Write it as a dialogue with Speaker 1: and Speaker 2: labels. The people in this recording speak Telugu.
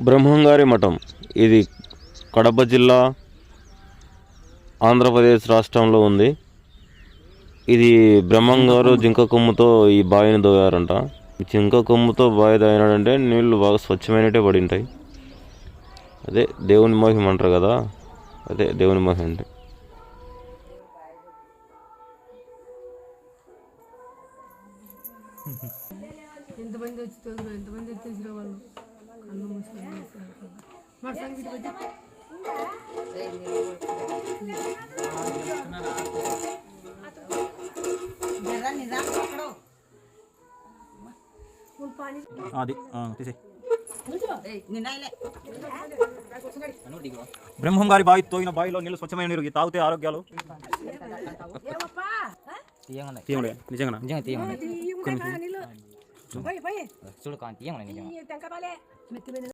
Speaker 1: బ్రహ్మంగారి మఠం ఇది కడప జిల్లా ఆంధ్రప్రదేశ్ రాష్ట్రంలో ఉంది. ఇది బ్రహ్మంగారు జింక కొమ్ముతో ఈ బావిని దోయారంట. జింక కొమ్ముతో బావి దోయినాడంటే నీళ్లు బాగా స్వచ్ఛమైనట్టే పడి ఉంటాయి. అదే దేవుని మహిమ అంటారు కదా, అదే దేవుని మహిమ అంటే.
Speaker 2: ఎంతమంది వచ్చి తోదురు, ఎంతమంది తెలిసిన వాళ్ళు కన్ను మూసుకొని మా సంగీత
Speaker 3: అది తీసే బ్రహ్మంగారి బావి తోగిన బావిలో నీళ్ళు స్వచ్ఛమైన నీరు తాగితే ఆరోగ్యాలు నిజంగా
Speaker 4: చూడు కాంతి